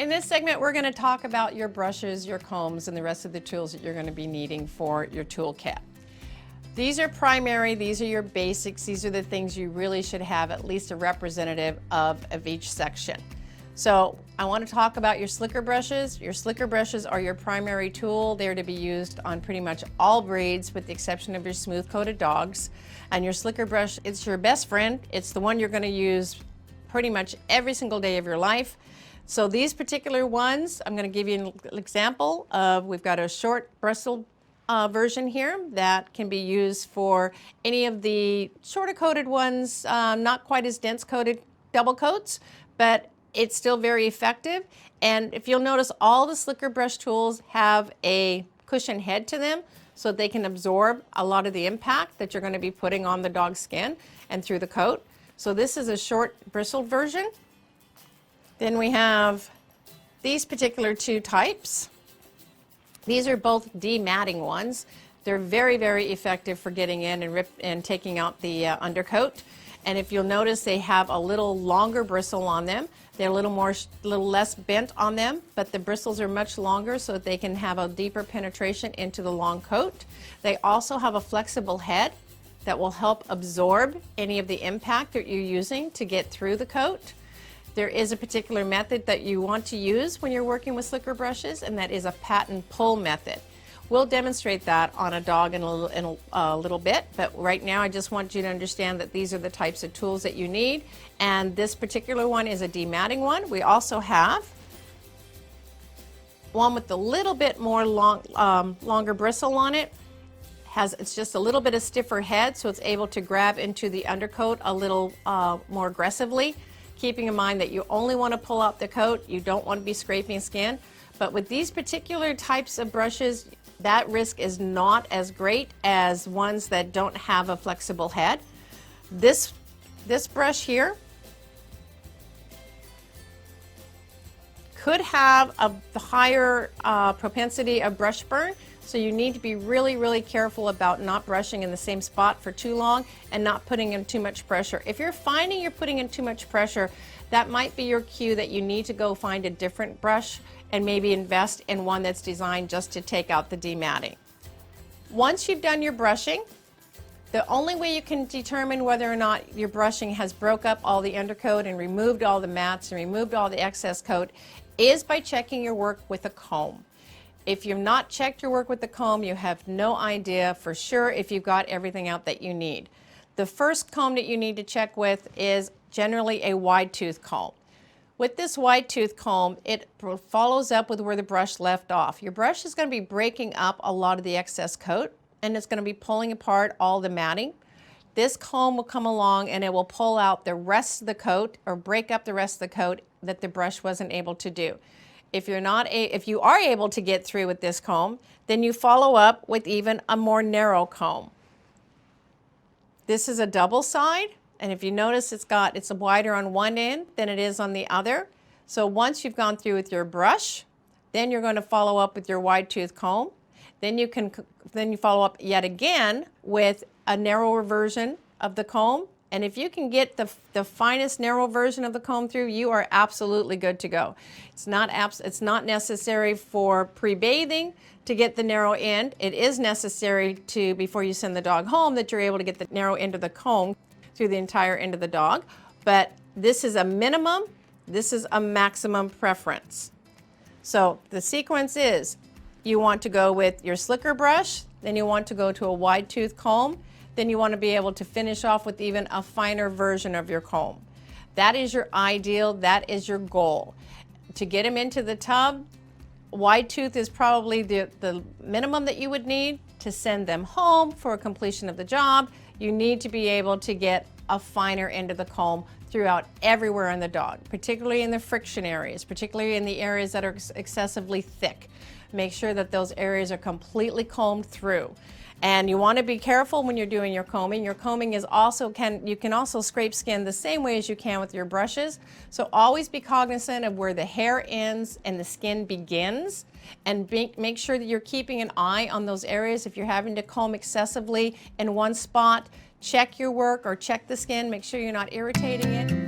In this segment, we're going to talk about your brushes, your combs, and the rest of the tools that you're going to be needing for your toolkit. These are primary, these are your basics, these are the things you really should have at least a representative of each section. So I want to talk about your slicker brushes. Your slicker brushes are your primary tool. They're to be used on pretty much all breeds with the exception of your smooth-coated dogs. And your slicker brush, it's your best friend. It's the one you're going to use pretty much every single day of your life. So these particular ones, I'm going to give you an example of, we've got a short bristle version here that can be used for any of the shorter coated ones, not quite as dense coated double coats, but it's still very effective. And if you'll notice, all the slicker brush tools have a cushion head to them so they can absorb a lot of the impact that you're going to be putting on the dog's skin and through the coat. So this is a short bristled version. Then we have these particular two types. These are both dematting ones. They're very, very effective for getting in and taking out the undercoat. And if you'll notice, they have a little longer bristle on them. They're a little less bent on them, but the bristles are much longer so that they can have a deeper penetration into the long coat. They also have a flexible head that will help absorb any of the impact that you're using to get through the coat. There is a particular method that you want to use when you're working with slicker brushes, and that is a pat and pull method. We'll demonstrate that on a dog in a little bit, but right now I just want you to understand that these are the types of tools that you need, and this particular one is a dematting one. We also have one with a little bit more longer bristle on it. It's just a little bit of stiffer head, so it's able to grab into the undercoat a little more aggressively, keeping in mind that you only want to pull out the coat, you don't want to be scraping skin. But with these particular types of brushes, that risk is not as great as ones that don't have a flexible head. This brush here could have a higher propensity of brush burn, so you need to be really, really careful about not brushing in the same spot for too long and not putting in too much pressure. If you're finding you're putting in too much pressure, that might be your cue that you need to go find a different brush and maybe invest in one that's designed just to take out the dematting. Once you've done your brushing, the only way you can determine whether or not your brushing has broke up all the undercoat and removed all the mats and removed all the excess coat is by checking your work with a comb. If you've not checked your work with the comb, you have no idea for sure if you've got everything out that you need. The first comb that you need to check with is generally a wide tooth comb. With this wide tooth comb, it follows up with where the brush left off. Your brush is going to be breaking up a lot of the excess coat, and it's going to be pulling apart all the matting. This comb will come along and it will pull out the rest of the coat or break up the rest of the coat that the brush wasn't able to do. If you are able to get through with this comb, then you follow up with even a more narrow comb. This is a double side, and if you notice it's wider on one end than it is on the other. So once you've gone through with your brush, then you're going to follow up with your wide tooth comb. Then you follow up yet again with a narrower version of the comb. And if you can get the finest narrow version of the comb through, you are absolutely good to go. It's not necessary for pre-bathing to get the narrow end. It is necessary to, before you send the dog home, that you're able to get the narrow end of the comb through the entire end of the dog. But this is a minimum, this is a maximum preference. So the sequence is, you want to go with your slicker brush, then you want to go to a wide tooth comb, then you want to be able to finish off with even a finer version of your comb. That is your ideal, that is your goal. To get them into the tub, wide tooth is probably the minimum that you would need. To send them home for a completion of the job, you need to be able to get a finer end of the comb throughout everywhere in the dog, particularly in the friction areas, particularly in the areas that are excessively thick. Make sure that those areas are completely combed through. And you want to be careful when you're doing your combing. Your combing is you can also scrape skin the same way as you can with your brushes. So always be cognizant of where the hair ends and the skin begins, and make sure that you're keeping an eye on those areas. If you're having to comb excessively in one spot, check your work or check the skin, make sure you're not irritating it.